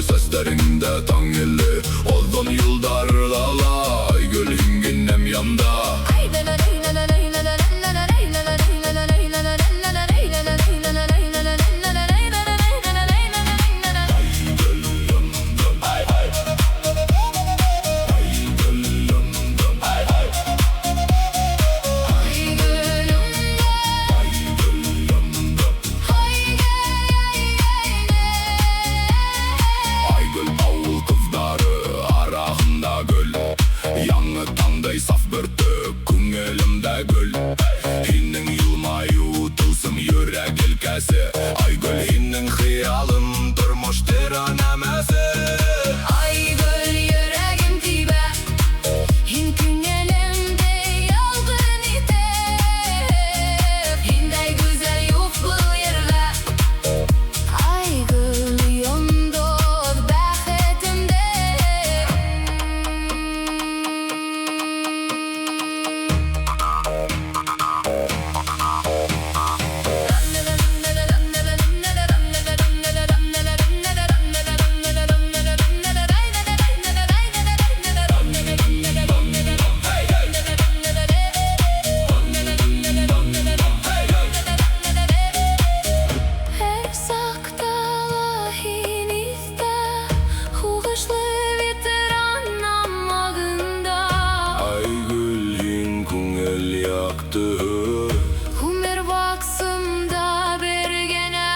Seslerinde tan illi Oldun yıldarlarla Aygül hinginem yanda Яңы таңдай саф бөртөк күңелімдә гүл Һинең йылмаю тылсым йөрәк елкәсе Айгөл һинең хыялым тормыш тирәнәмәсе Айгөл йөрәгем тибә Һин күңелемдә ялгын итеп Һиндәй гүзәл юк был йөрдә Айгөл йондоҙ бәхетемдә Humir baksımda bir gene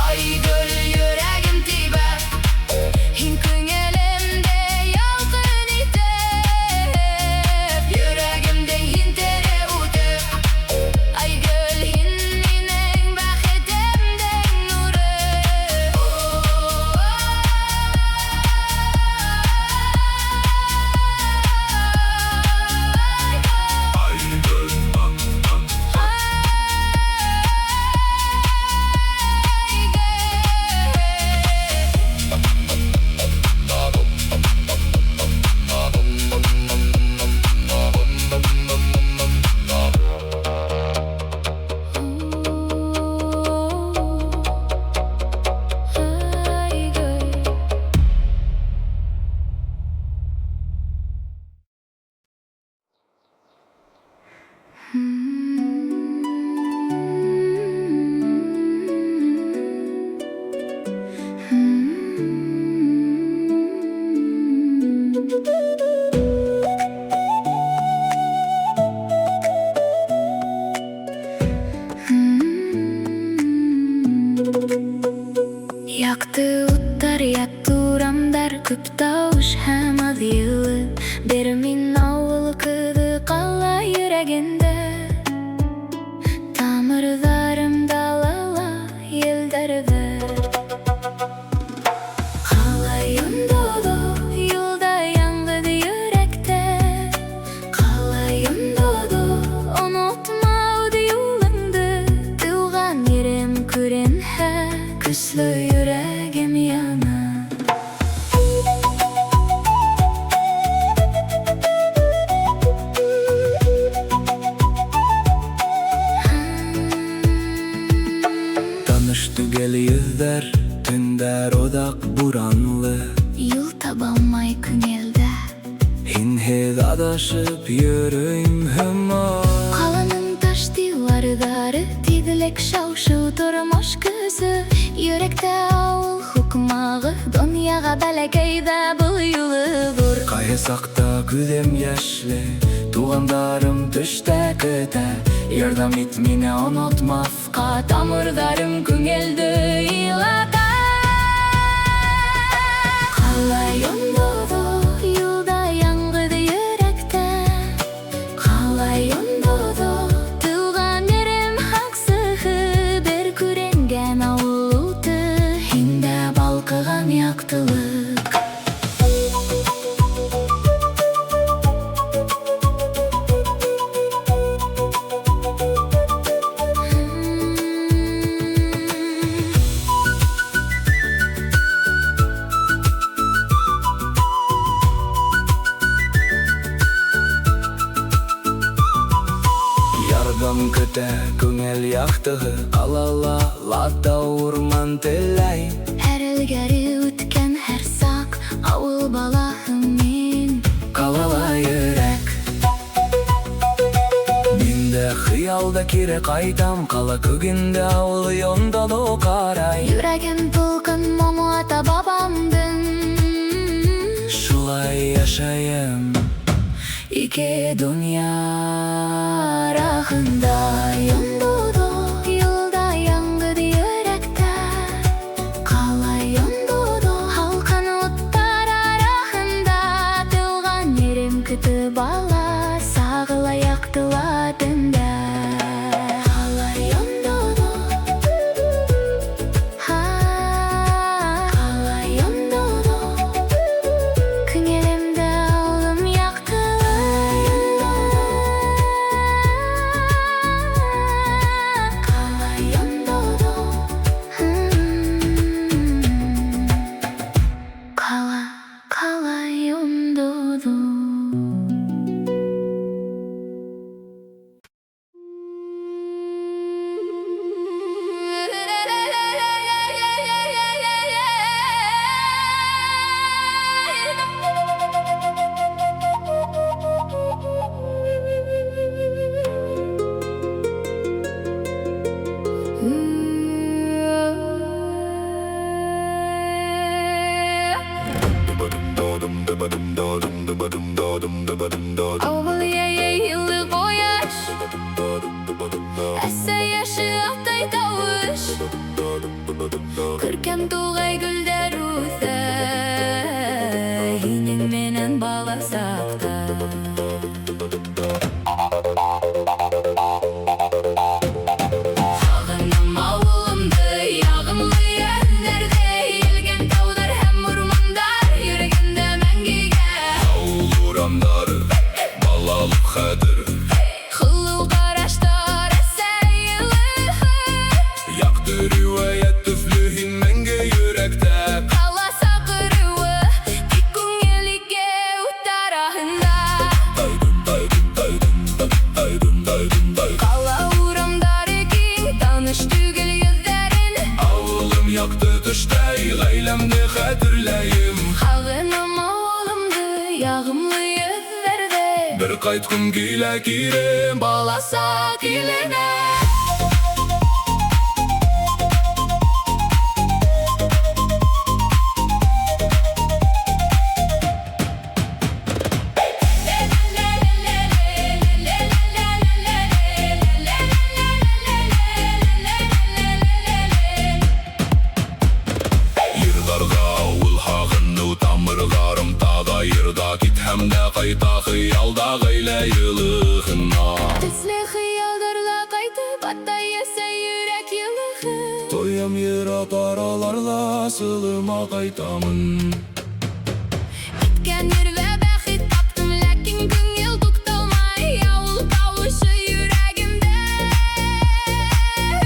Aygül yüreğim tibe Hin küngəlimde yalqın itep Yüreğimde hin tere utep Aygül hin minin bəxetimden nuru Yaktı utlar, yaktı uramdar Küp tavuş hem az yılı Bir min Ауыл kıdı kala yüreğinde Tamırlarım dalala yıldar ver Kalayın dodo yolda yangıdı yürekte Kalayın dodo unutmaudu yolundu Tuğan yerim küren he Küslü yüreğim yana Tügel yüzler, tünder odak buranlı Yıl tabanmay küngelde Hin hez adaşıp yürüyüm hüma Kalanın taş divarları Tidilek şavşu turmuş kızı Yürekte Ауыл hukmağı Dünyaga bələkeydə bu yolu vur Кайсакта күзем яшьле, тугандарым төштә көтә. Ярдәм ит мине онытмаска, тамырларым күңелде илата. Калай ондоду, юлда яңгыды йөрәктә. Калай ондоду, тылган ерем хаксыгы, бер күренгән авыл уты, һиндә балкыган яктылык. Көтә күңел яктыгы, алала лата урман теләй. Һәр элгәре үткән һәр сак, авыл балаһы мин. Калала йөрәк. Миндә хыялда кире кайтам, кала күгендә авыл йонда да карай. Йөрәгем тулкын моңу ата бабамдын. Шулай яшаем ике дөнья арасында. Йондоду, юлда яңгыды йөрәктә. Калай йондоду, халкан уттар арасында. Тылган ерем көтүп ала, сагыла яктыла төнлә. Калай йондоду, калай йондоду, күңелемдә улым яктыла. Калай йондоду, калай йондоду. Ауыл йылы кояш, әсә яшы алтай тавыш. Күркәм тугай гөлдәр үсә, һинең менән баласакта. Сагынам авылымды, ягымлы яшьләрдә, елгән таудар һәм урмандар, йөргәндә мәңгегә. Авыл урамдары, балалык хәтер. Хылыл караштар әсә йылы, Якты риваять төсле һин мәңге йөрәктә. кала сакыруы, тик күңелгә ут араһында. Кала урамдары киң, таныш түгел йөзләрен. Авылым якты төштә, гаиләмне хәтерләйем. Сагынам авылымды, ягымлы йөзләрдә. Бер кайткым килә кире, Баласак иленә. Йырдарга авыл хагынны тамырларым тага йырда кит һәм дә кайта хыялда гаилә йылыгына. Төсле хыялдарла кайтып, ата ясә йөрәк йылыгы. Тоям ерап араларла сылыма кайтамын. Иткән йөрвә бәхет таптым, ләкин күңел тукталмай. Авыл тавышы йөрәгемдә,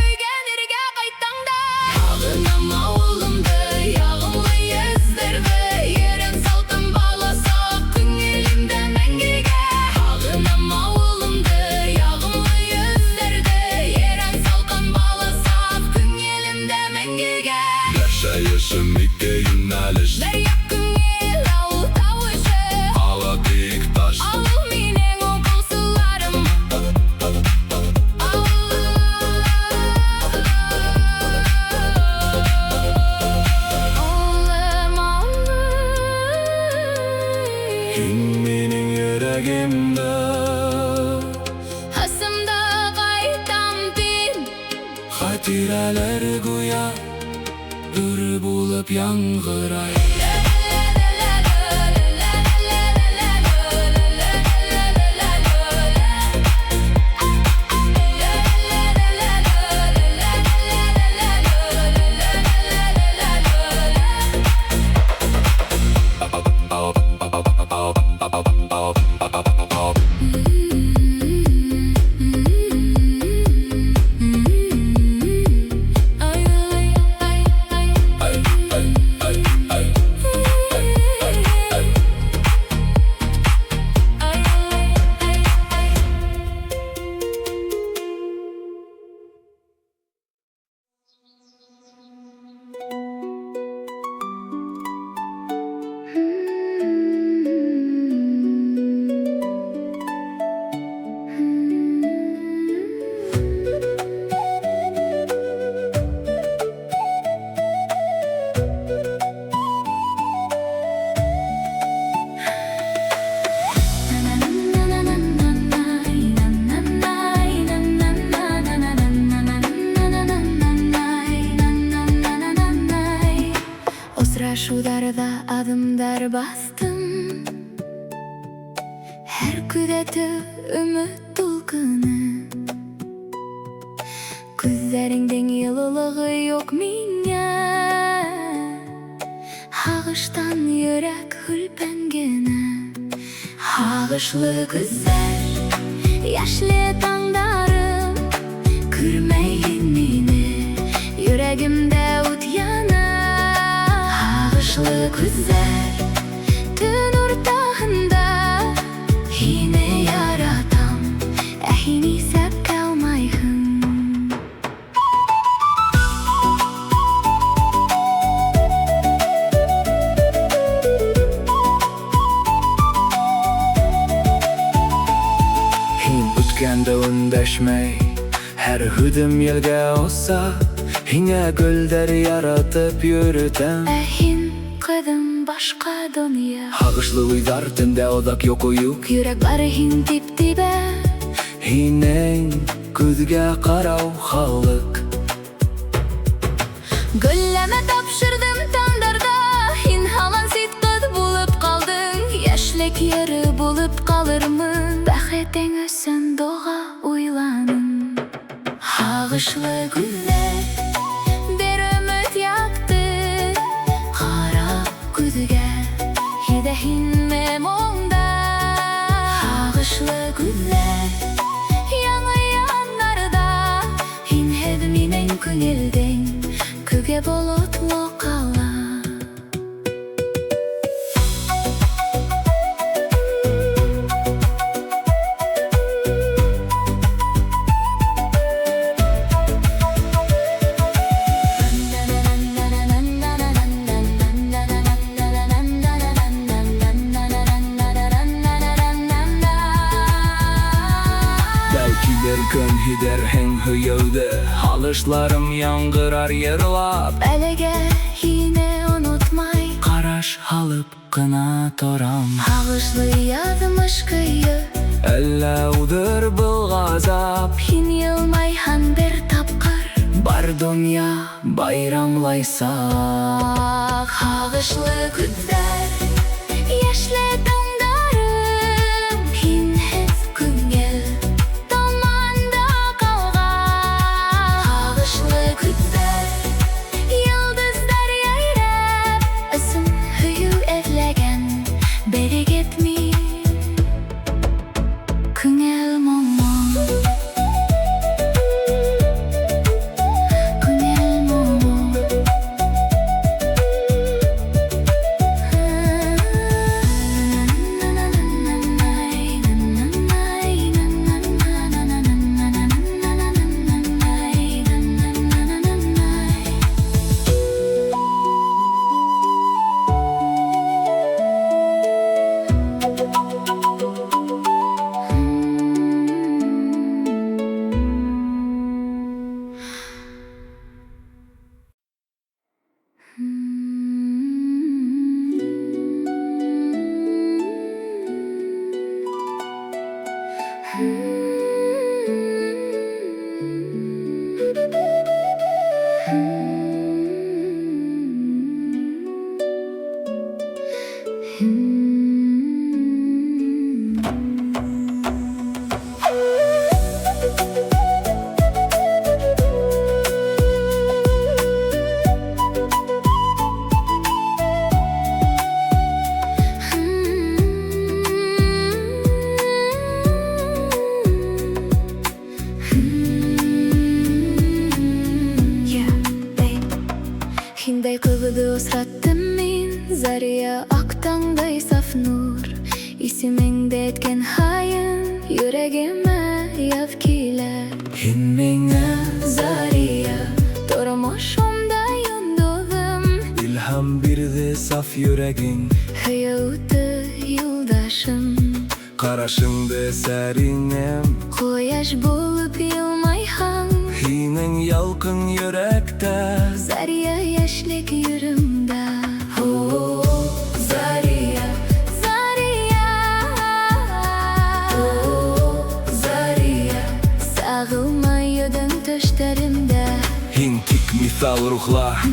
өйгәнергә кайтаңда. Сагынам авылымды, ягымлы йөзләрдә. Ерен салтым баласак, күңелемдә мәңгегә. Сагынам авылымды, ягымлы йөзләрдә. Ерен салкын баласак, күңелемдә мәңгегә. Яшәешем ике юнәлеш. Бер як yüreğimde. Hasımda qaytam bin Xatiralar go'yo bir bo'lib yang'iray. Şularda adımlar bastım, her küdeti ümit dolkunu. Gözlerinden yılılığı yok minye, Hağıştan yürek hülpengene. Hağışlı güzel, yaşlı tağlarım, Kırmayın meni, yüreğimde ut yana. Hağışlı güzel, tün ortağında yine yaratam, ehini sep kalmayın. Hin ötkende öndeşmey, her hüdüm yelge olsa, Hine gölder yaratıp yürütem. Hin kıdım başka dünya, Hağışlı uydar tünde odak yok uyuk. yürek var hin dip dibe. Hinen küzge karav halık. Gülleme tapşırdım tandarda, hin halan sitqıd bulup kaldın. Yaşlık yarı bulup kalır mı? Baxetin ösün doğa uylanın. Hağışlı güller bir ümit yaktı, kara güzge hide hinmem onda. Hağışlı güller yanı yanlarda, hin hedminen künelden küge bolutlu kala. Belkiler hider hen hıyıldı, Halışlarım yangırar yırlap. Belege yine unutmay, Karaş halıp kına toram. Hağışlı yazmış kıyı, Elle udur bu gazap. hin yılmayhan bir tapkır. Bar dünya bayramlaysak. Hağışlı güzel, yaşlı tandarım, hin hep küngel, damanda kalga. Hağışlı güzel, yıldızlar yayrab, ısın hüyü evlegen, beri gitmi, küngel momon. Küngel momon. Hinday kılgıdı osrattım min Zariya aktangday saf nur İsimingde etken hayın Yüreğime yav kile Hin menga Zariya Tormoşumda yundulum ilham birdi saf yüreğin Hayatı yoldaşım Qarashingda sarinem Koyaş bulup yılmayhan Hinin yalqın yürekte Zariya yaşlık yüreğimde Oh Zariya Zariya Oh Zariya Sağılmayadın töşlerimde Hin tik misal ruhla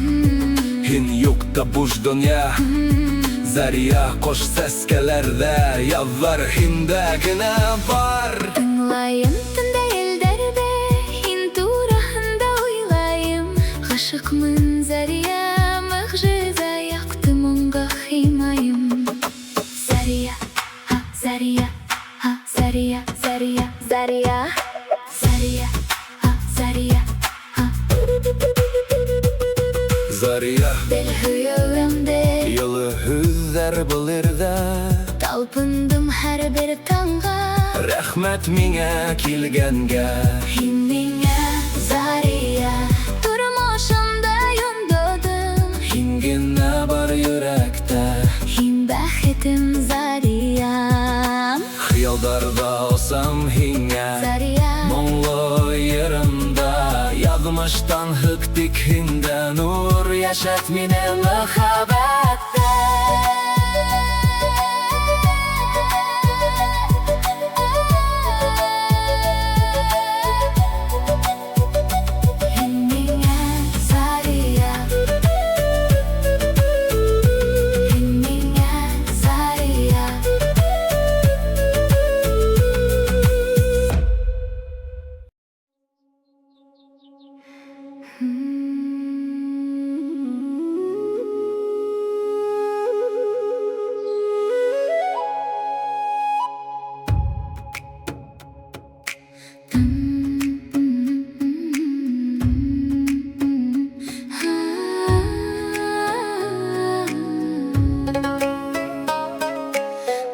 Hin yokta buş dünya Zariya koş seskelerde Yazlar hinde gine var Tınlayım tünde ellerde Hin turahında oylayım Gışıkmın Zariya Mıgjiza yaktım onga himayım Zariya ha Zariya ha Zariya Zariya Zariya Zariya ha Zariya ha Zariya Del hüyüğümde Yılı hüzler bilirde Talpındım her bir tanga Rahmet mine kilgenge Hin minge Zariya Turmoşumda yundudum Hin gine bar yürekte Hin bəxitim Zariyam Hıyaldarda olsam hinge Zariya Monlu yerimde Yazmıştan hıktik hinde Nur yaşat mine muhabbette Hin minge Zariya Hin minge Zariya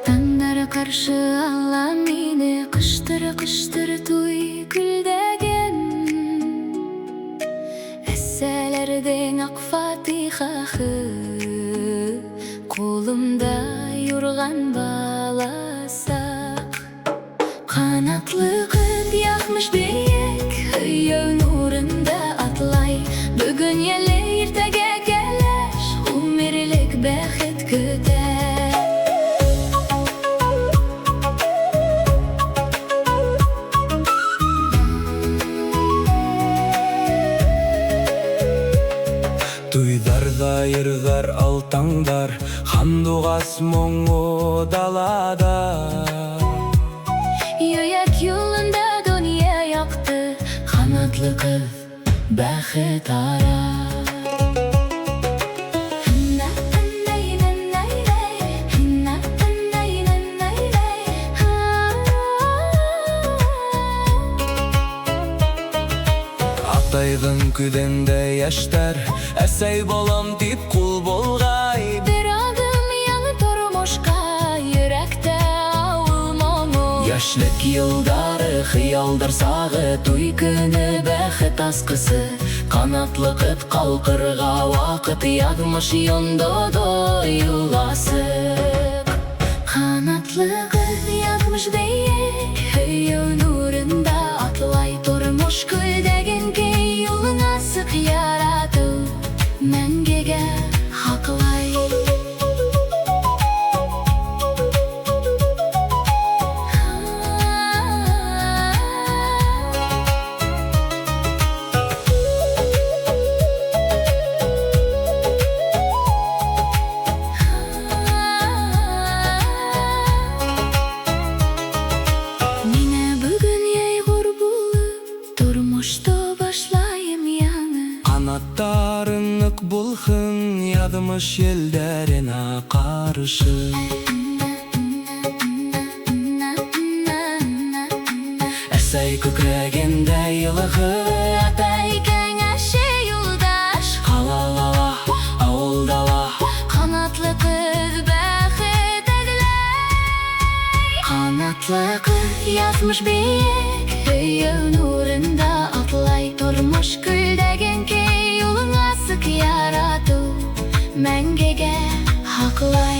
Tanglara karşı Allah meni Kıştır kıştır tuy güldegen Esselerden ak fatihahı Kolumda yurgan balasak Kanatlı kız yakmış beyek Hıyıl nurunda atlay Bugün yele irtege geleş Umirlik bəxet küter Tuydarda yırgar altangdar Handuğas moңu dalada Yöyak yolunda dünya yaktı Kanatlı kız bəxet ara Ataydın küdende yaşlar Esey bolam dip kul bolgay Bir adım yanı tormoşka Yürekte Ауыл moңu Yaşlık yılları hıyaldır sağı Tuy günü bəxet askısı Kanatlı kıt kalkırga vakıt Yazmış yondodo yulasıp Kanatlı kız yazmış beyek Hıyıl nurunda atlay Tormoş güldegen ki yoluna sık yaradı Mengege haklay язмыш елдеріне қарышы. Әсәй күкрәгендә йылығы, Атай кәңәші юлдаш, қалалала, ауылдала, қанатлы қыз бәхет әділей. Қанатлы қыз язмыш биік, өйі нұрында атлай. Тормыш күлдәген кей юлыңа сық ярату, мәңгеге хақлай.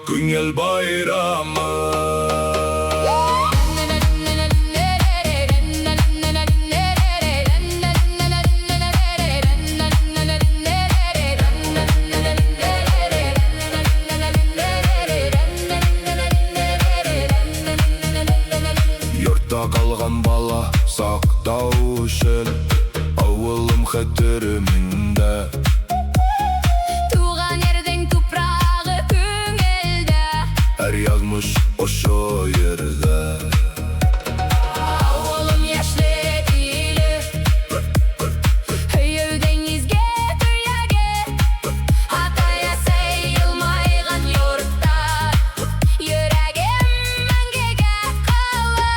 Күңел байрамы. Йортта қалған бала сақтау үшін, ауылым хәтерімдә. Язмыш ошо ердә. Ауылым яшьлек иле, өйеүдән изге төяге. Атай-әсәй елмайган йортта, йөрәгем мәңгегә кала.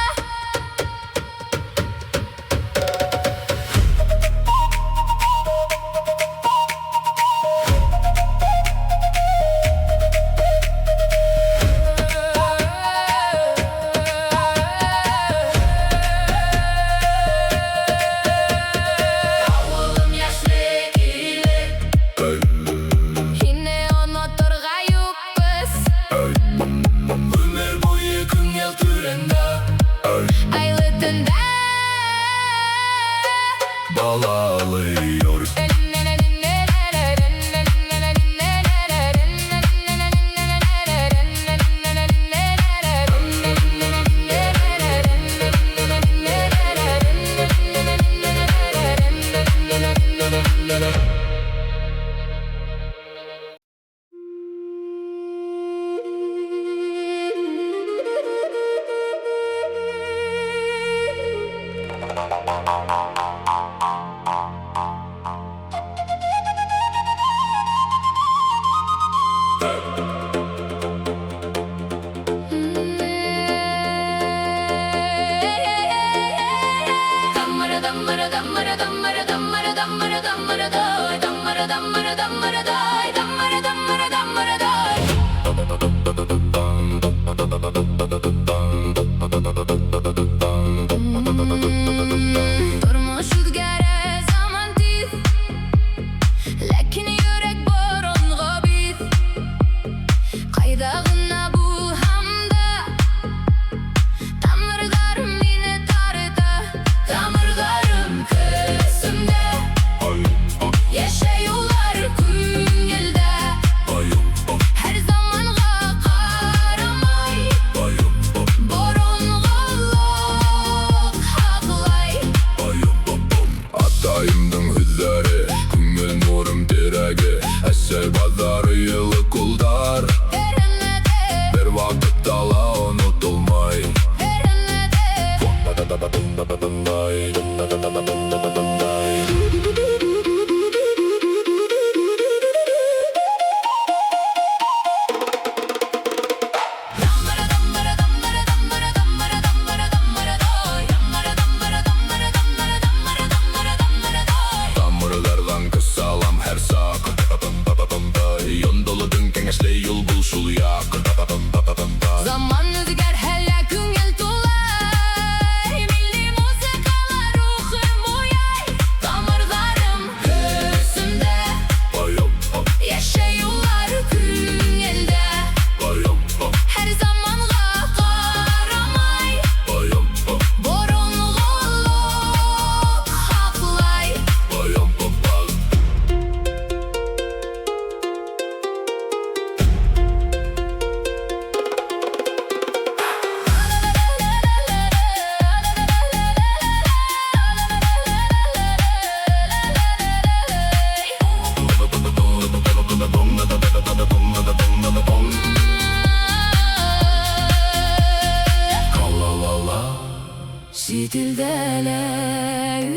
Çitilde'le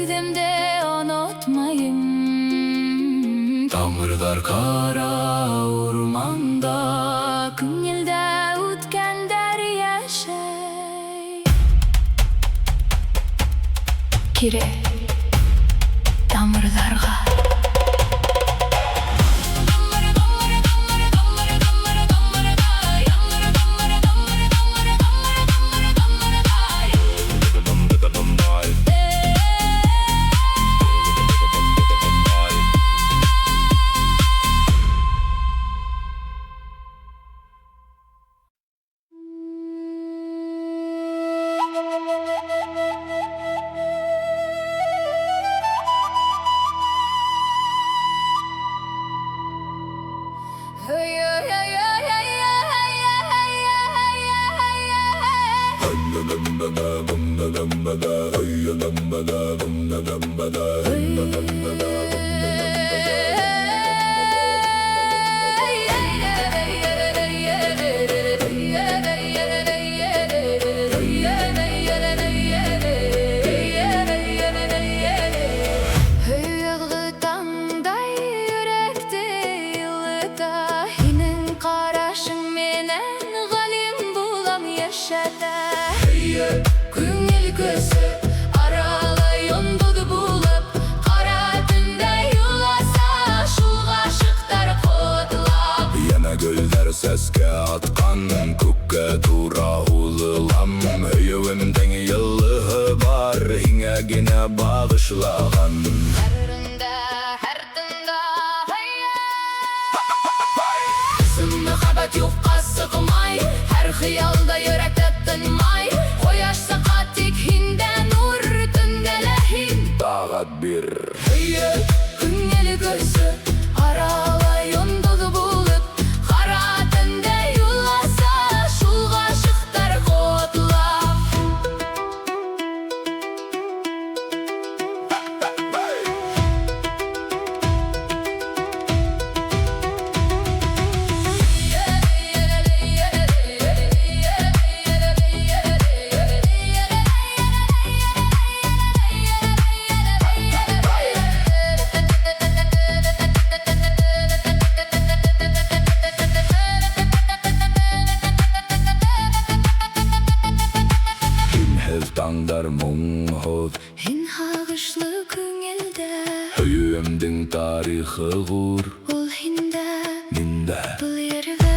üdemde unutmayın. Тамырдар Kara ormanda Күңелдә үткәндәр яшәй. Кире тамырларга. Күңел көсі аралай ондуды булып, қара түнде юласа шул ғашықтар қотылап. Yana güllər səskə atqan, көккә тура улылам. Өйөүемдең йыллыһы бар, һиңә генә бағышлаған. Һәр тында Кызым мөхәббәт юкка сыгмай, һәр хыялда йөрәктә тынмай. Кояшса катик һиндә нур, төндә ләһин Тағат бир. Күңел көсі аралай ондуды булып, қара түнде юласа шул ғашықтар қотылап. Таңдар мұңғыз, Һин һагышлы күңелдә, өйөүемдең тарихы ғур, ул һиндә, миндә. был йөрҙә.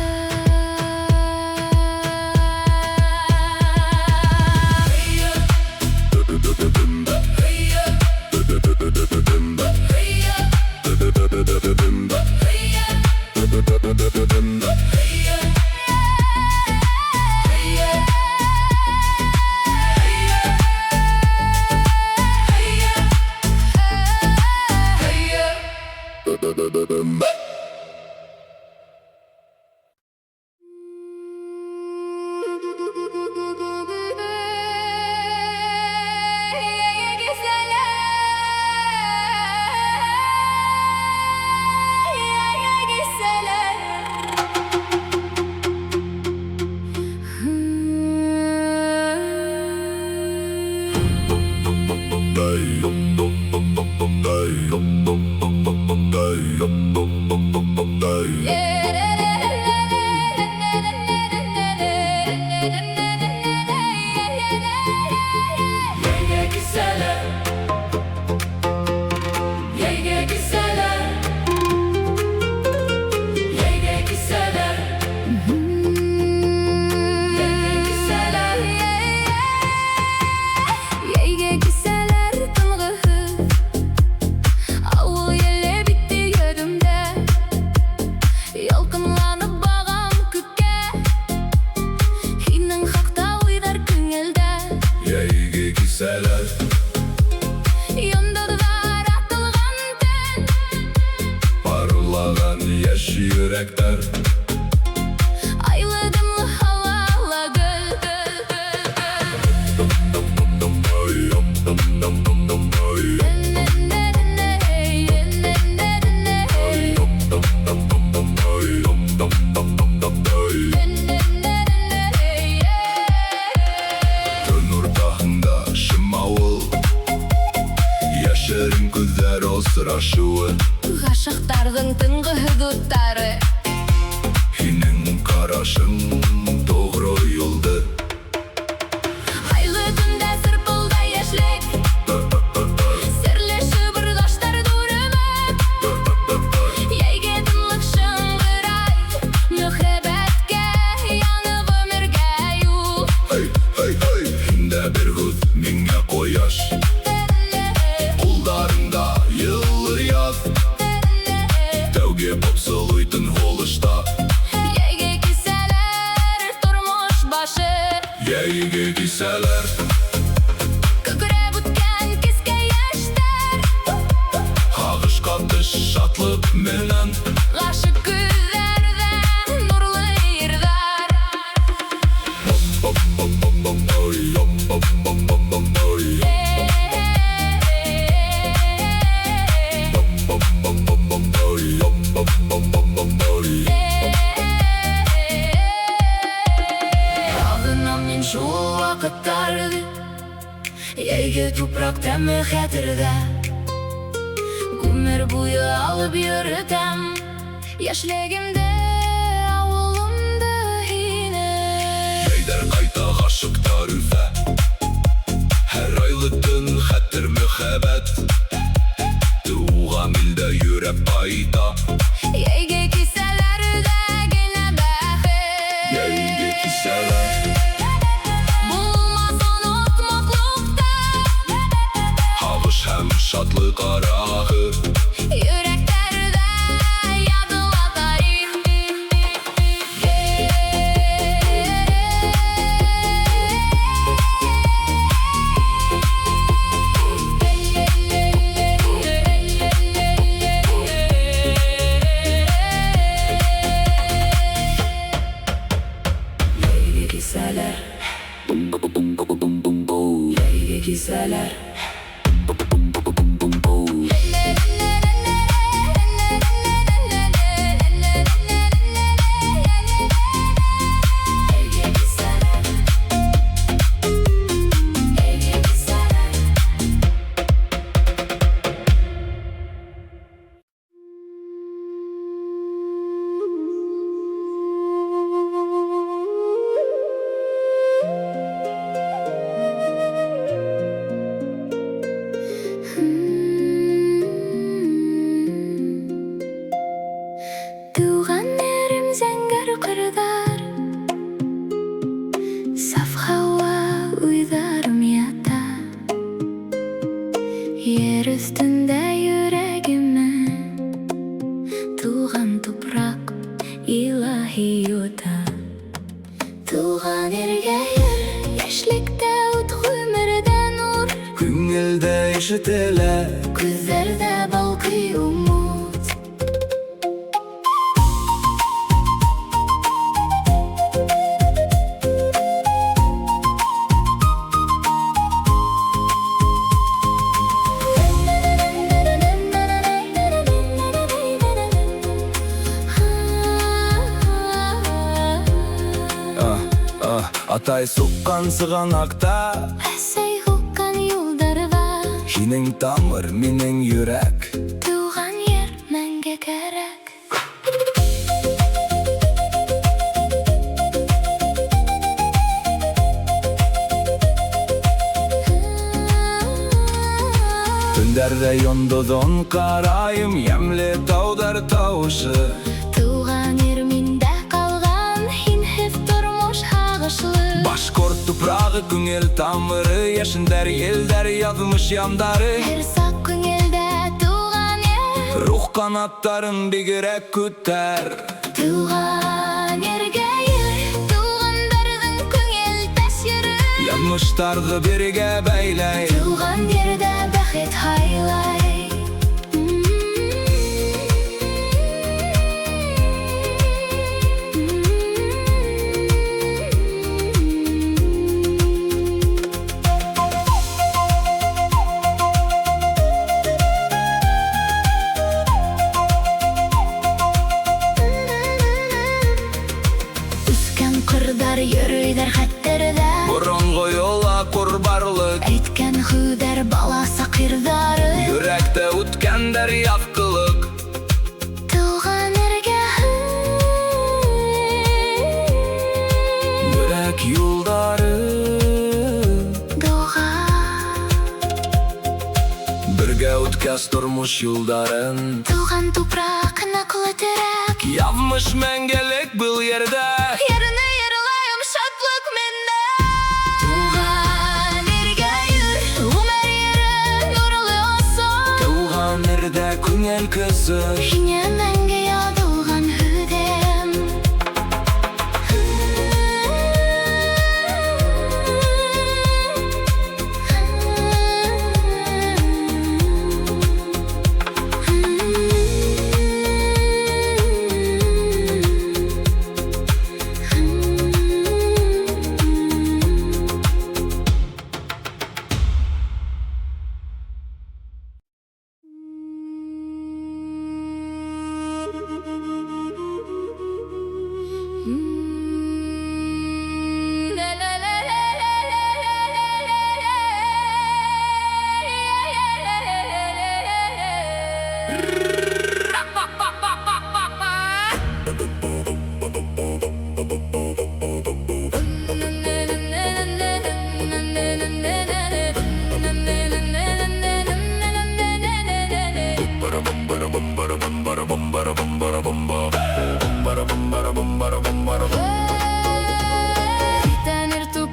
yürekler. Ayladımlı havalı gül Dön ortağında şıma сырашуы, Ғашықтардың түнгі худуттары. Хинең карашың тоғры юлды. Айлы түнде сырпылдай яшьлек, серле шыбырдаштар дүрмек. Яйге тынлык шыңғырай, мөхәббәткә, яңы гомергә юл. Хинде бер гүз миңа кояш, кулдарында йыллы яз. Тәүге попсылуйтын һолышта, Яйге кисәләр тормыш башы. Яйге кисәләр, Күкрәп үткән кискә яшьтәр, һагышка төш шатлык менән. Ғашык күҙҙәрҙә нурлы йырҙар. Ағынам мен шул ваҡыттарҙы, Йәйге тупраҡ тәме хәтерҙә. Ғүмер буйы алып йөрөтәм йәшлегемде, ауылымды һине. Әйдәр ҡайта ғашыҡтар үҫә, һәр айлы төн хәтер мөхәббәт. Тыуған илдә йөрәп ҡайта, Йәйге кисәләрҙә генә бәхет. Йәйге кисәләр, Булмас онотмаҡлыҡта, һағыш һәм шатлыҡ арағы. йөрәктәрҙә яҙыла тарих. Йәйге кисәләр, йәйге кисәләр. Туған ерім зәңгәр қырдар, саф һауа уйҙарым ята. Ер өҫтөндә йөрәгемә туған тупраҡ илаһи юта. Туған ергә йөр, йәшлектә ут, ғүмерҙә нур. Күңелдә ишетелә, Күҙҙәрҙә балҡый умут. Атай суҡҡан сығанакта, Әсәй һуҡҡан юлдарҙа, һинең тамыр, минең йөрәк. Туған ер мәңге кәрәк. Төндәрҙә йондоҙон ҡарайым, йәмле тауҙар тауышы. Туған ер миндә ҡалған, һинһеҙ тормош һағышлы. Башкорт тупрағы, күңел тамыры, йәшендәр, елдәр, яҙмыш яндары. Һәр саҡ күңелдә туған ер, Рух канаттарын бигерәк күтәр. Туған ергә йөр, туғандарҙың күңелдәш йыры. Яҙмыштарҙы бергә бәйләй, Туған ерҙә бәхет һайлай. Йөрөйҙәр хәттерҙә, боронғо йола ҡорбарлык. әйткән һүҙҙәр бала саҡ йырҙары. Йөрәктә үткәндер яктылык. Туган эргәһе Йөрәк юлдары дуга бергә үткәс тормыш юлдарын. Туган тупрак ныклы терәк Язмыш мәңгелек был ердә. Ярына йырлайым шатлык миндә Туган эргә йөр Гомер йөрә нурлы асан Туган ердә күңел кызы. Һиңа мәңге ядылган һүдем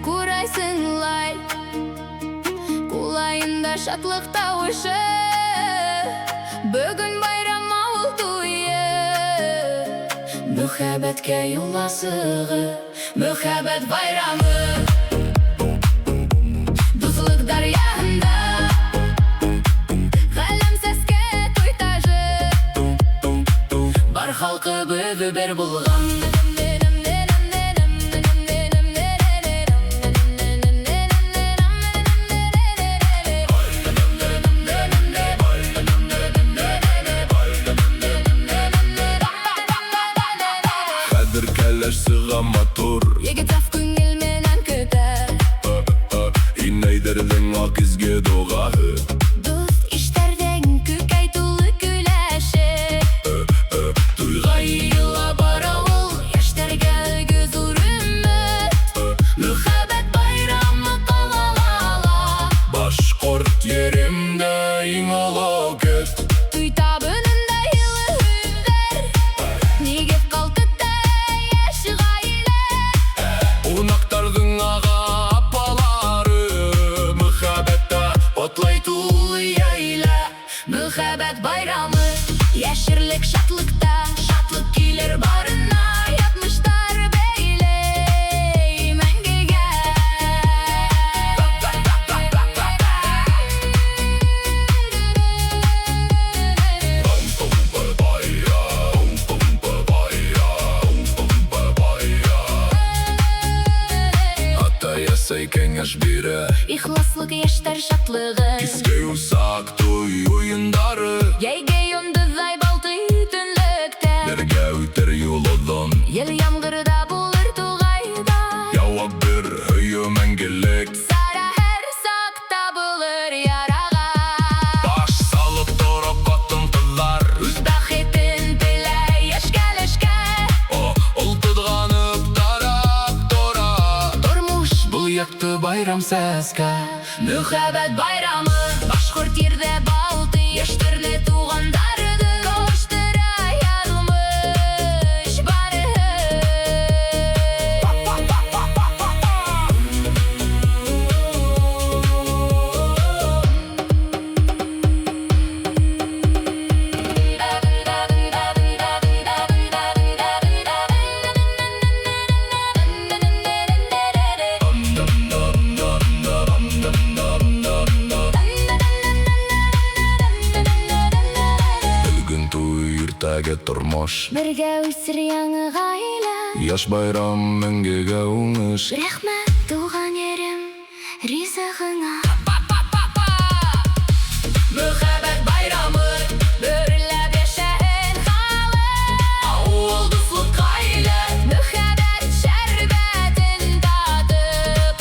Kurai sınlay Kulayında şatlık tavışı Bugün bayram Ауыл туйы Мөхәббәткә юлласыгы Мөхәббәт байрамы Дуслык дарьяһында Галәм сәскә туй тажы Бар халкыбыз бер булган Сыга матур Егет саф күңел менән көтә Инәйдердің ак изге доғаһы Дуст иштәрдән күкәй тулы күләше Туйга Йыла бар авыл Яшьтәргә үгез урыны Мөхәббәт байрамы калалала Башкорт йөрөмдә иң олы көт Туй табынында йылы һүҙҙәр Нигеҙ ҡалҡытта йәш ғаилә Унактарҙың аға апалары Мөхәббәттә атлай тулы яйлә Мөхәббәт байрамы Йәшерлек шатлыҡта Шатлык килер барына Ятмыштар бәйләй мәңгегә Ата ясай кәңәш бирә Ихласлык йәштәр шатлығы Киске усак туй уйындары Йәйге йондоҙҙай балтай төнлөктә Бергә үтер юлыҙын Ел ямғырда булыр туғайда Яуап бер һөйө мәңгелек Сара һәр саҡта булыр яраға Баш салып торып ҡатын-ҡыҙҙар Үҙ бәхетен теләй йәшкәлешкә Ул тыҙғанып тарап тора Тормош Был якты байрам сәскә Мөхәббәт байрамы Башкорт ерҙә балты Йәштәрле туғандарҙы Кауыштыра яҙылмыш барыһы тормош Бергә үсер яңы ғаилә Яш байрам мәңгегә уңыш Рәхмәт туған ерем ризығыңа Мөхәббәт байрамы Бөрләп яшәһен халык Ауыл дуслык ғаилә Мөхәббәт шәрбәтен татып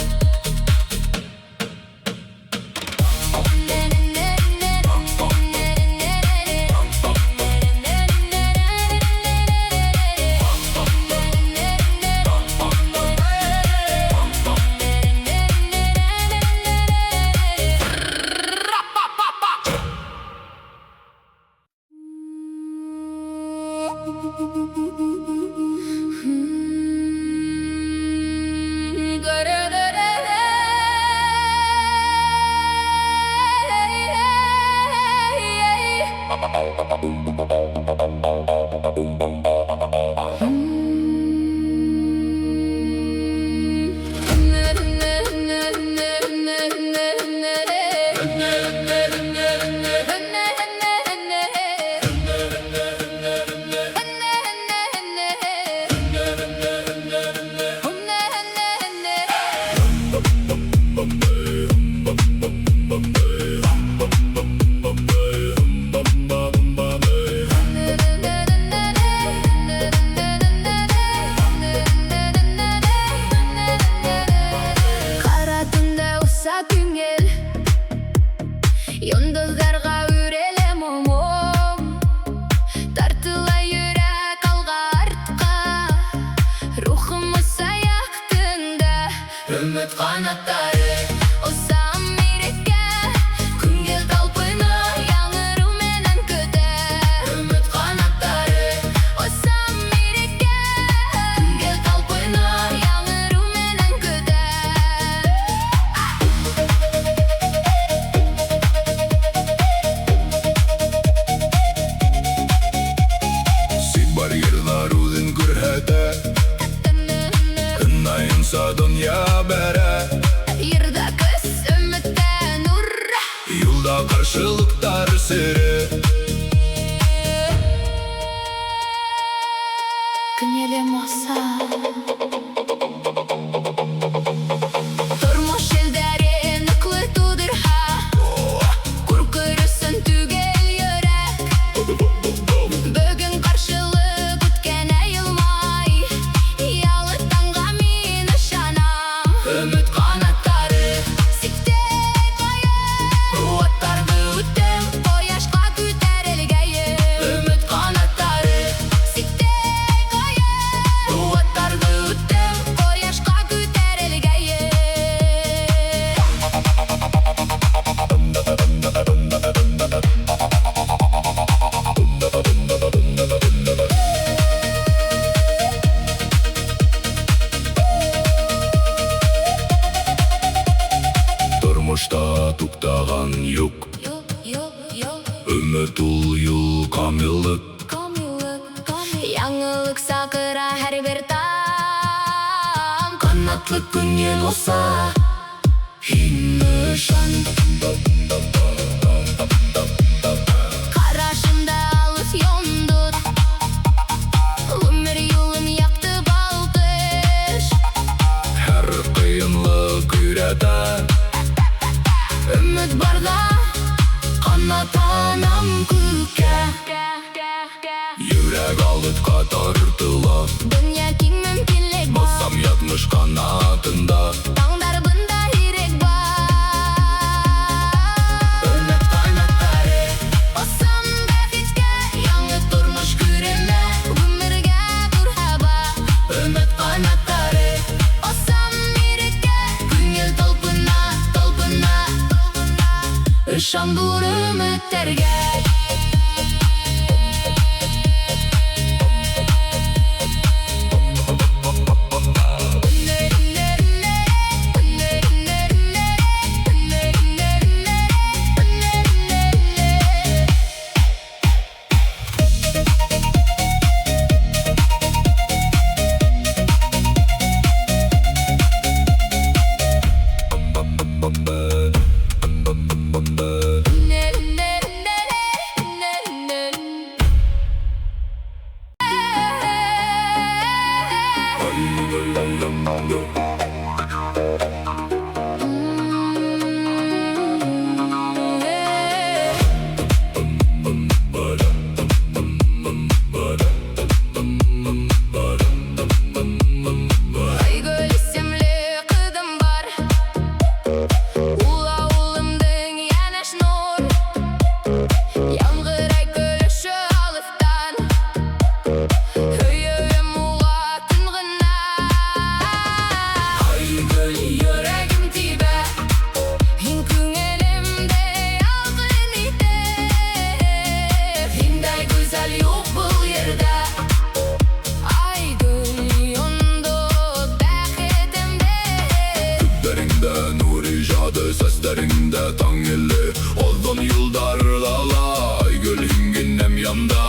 yanımda.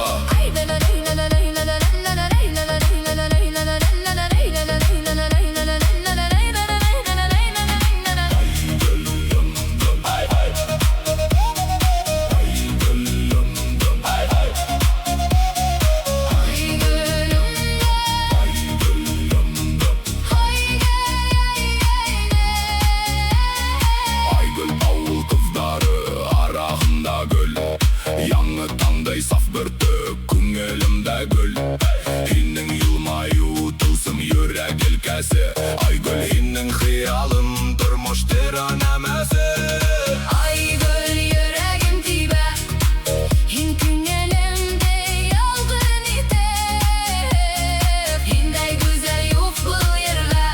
Яңы таңдай саф бүртік күңелімді гүл. Хиннің йылмаю тылсым йөрәк елкәсе. Айгүл хиннің хиялым тормыштыр анамәсе. Айгөл йөрәгем тибә, һин күңелемдә ялгын итеп. Һиндәй гүзәл юк был йөргә.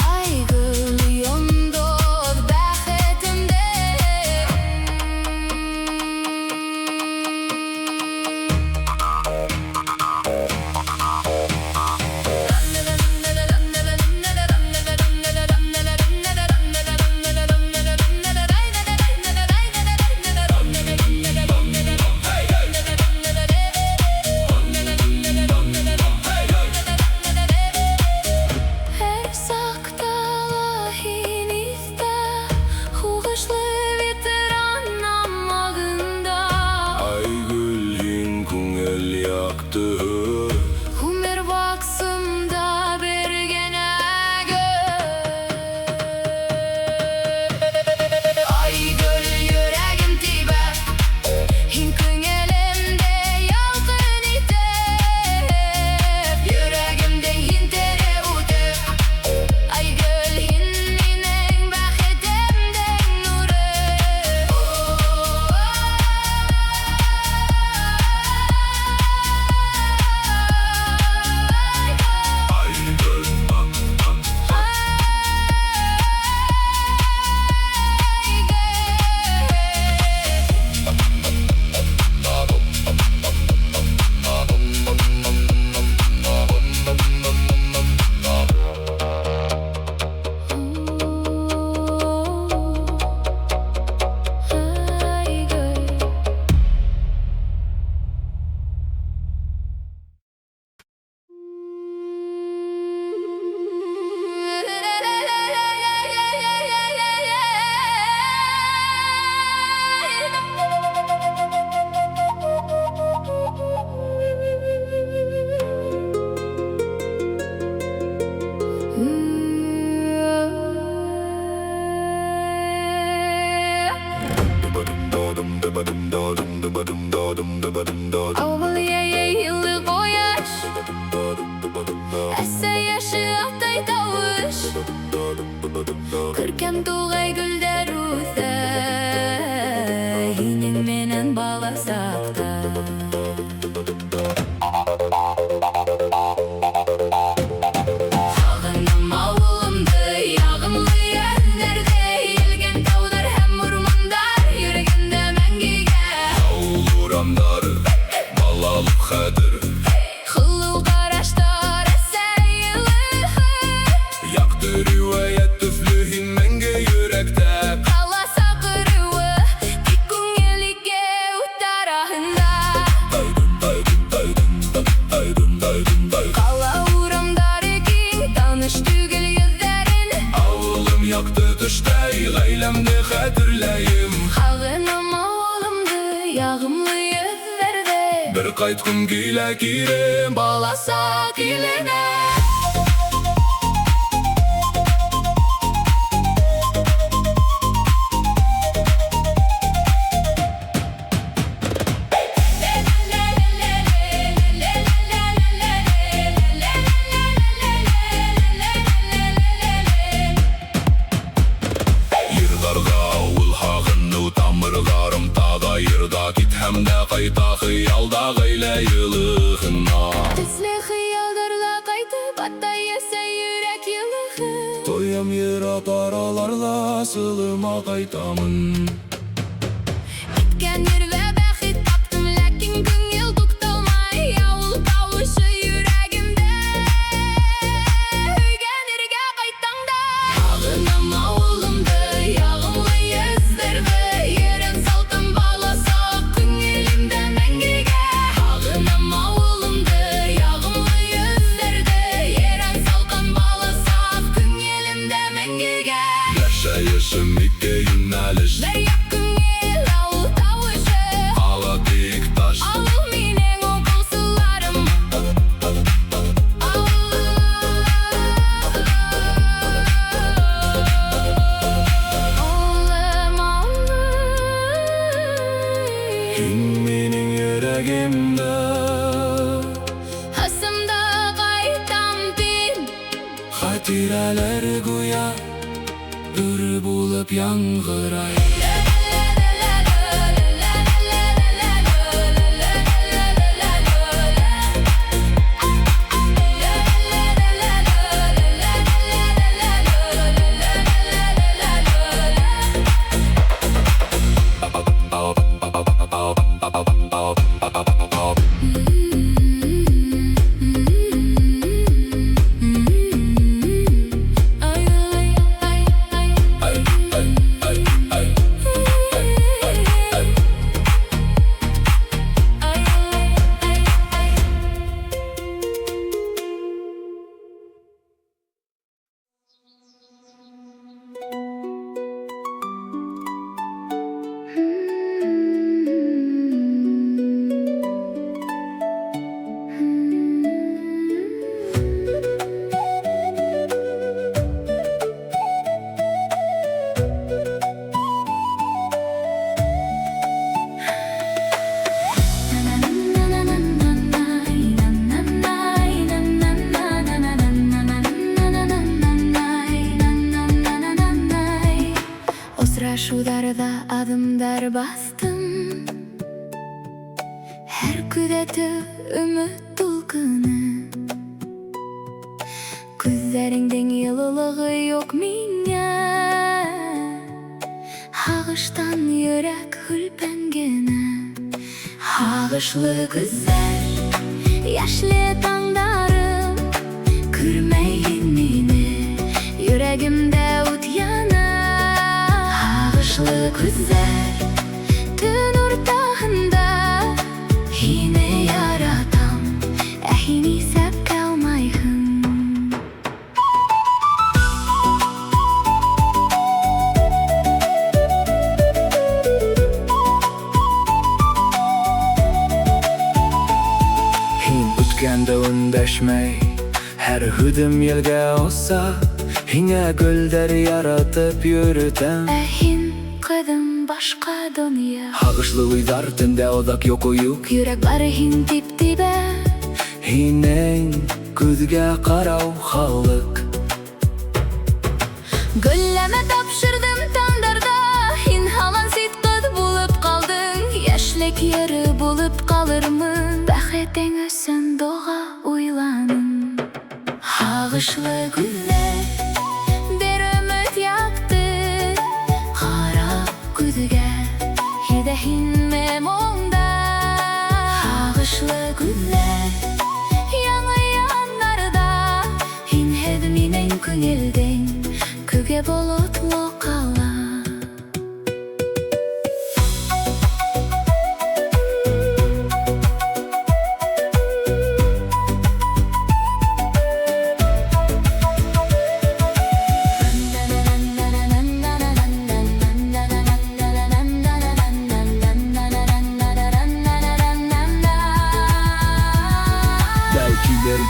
Айгөл йондоз бәхетемдә. Her saktala hinifte, huğuşlu veteran namağında. Айгүл хин күңел яқты. Умер бақсымда берген әгір. Айгөл йөрәгем тибә, һин күңелемдә ялгын итеп. Йөрәгемдә һин тере үтеп. Айгөл һин минең бәхетемдең нуры. Айгүл Ауыл йылы қояш, әсә яшы аттай тауыш. Күркәм туғай гүлдәр үсә, һинең менән бала сакта. Сагынам авылымды, ягымлы ярләрдә, елгән таудар һәм урмандар, йөрәгемдә мәңгегә. Ауыл урамдары, балалык хәтер. Хылу караштар әсә йылы. Яқты риваят төсле хин мәңге йөрәктә. Кала сакыруы, тик күңелгә үт араһында. Кала урамдары киң, таныш түгел йөзләрен. Авылым яқты төштәй, гаиләмне хәтерләйем. Хагынам авылымды, ягымлы йөзләрдә. Бер кайткым килә кире, Баласа киленә. Йырҙарға ауыл һағыну тамырҙарым тағы йырҙа кит һәм дә ҡайта хыялда ғаилә йылыһына. Төсле хыялдарла кайтып, аттай әсә йөрәк йылыһы. Тоям йырат араларла сылыма ҡайтамын. Иткән йөрвә бәхет таптым, ләкин күңел тукталмай. Ауыл тауышы йөрәгемдә, өйгәнергә кайтаңда. Һағынам ауылымды, ягымлы йөзләрҙе. Йөрәк салтым баласа, күңелемдә мәңгегә. Değişim iki yöneliş Бер якын ел ауыл тавышы Ала бейік таш Ауыл менен окуусуларым Ауылым Һин минең йөрәгемдә Асымда кайтам дин Хатирәләр гүя Өр булып яңгырай Şudarda adımlar bastım Her küdeti ümit tulkını Күзләреңдең йылылыгы yok миңа Һагыштан йөрәк һүлпәнгәнә Һагышлы күзләр, яшьле таңдарым Күрмәйһең мине, йөрәгемдә ут яна Һагышлы күзләр, төн уртаһында Һине яратам, ә һин исәпкә алмайһың Үткәндә өндәшмәй, һәр һүдем елгә оса Һиңә гөлдәр яратып йөрөтәм Ә һин кыдым башка дөнья Һагышлы уйдар төндә оҙаҡ йоҡо-юҡ Йөрәк бары һин тип-тибә Һинең күҙгә ҡарау халыҡ Гөлләмә тапшырдым таңдарда Һин һаман сит ҡыҙ булып ҡалдың Йәшлек йыры булып ҡалырмын Бәхетең өсөн доға уйланым Һағышлы гүлләр бер өмөт яҡты Ҡара күҙгә һиҙә һинме моңда Һағышлы гүлләр яңы яннарҙа Һинһеҙ минең күңелдең күге болотло ҡала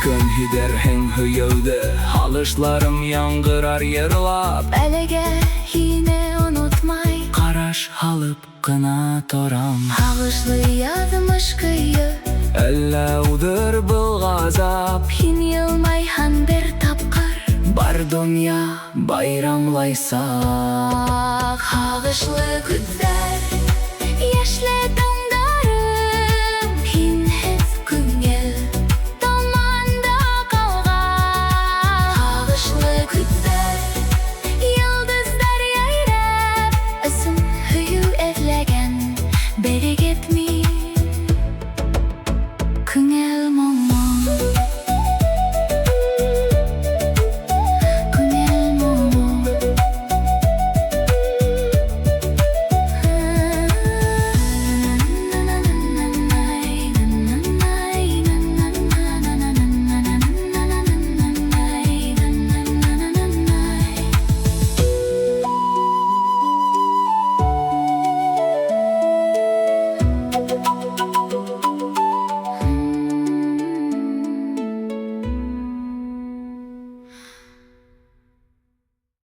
Көн һиҙәрһең һөйөүҙе Һалышларым яңғырар йырлап Әлегә һине онотмай Ҡараш һалып ҡына торам Һағышлы яҙмыш көйө Әллә уҙыр был ғазап Һин йылмайһаң бер тапҡыр Бар донъя байрамлайсаҡ Һағышлы күҙҙәр, йәшле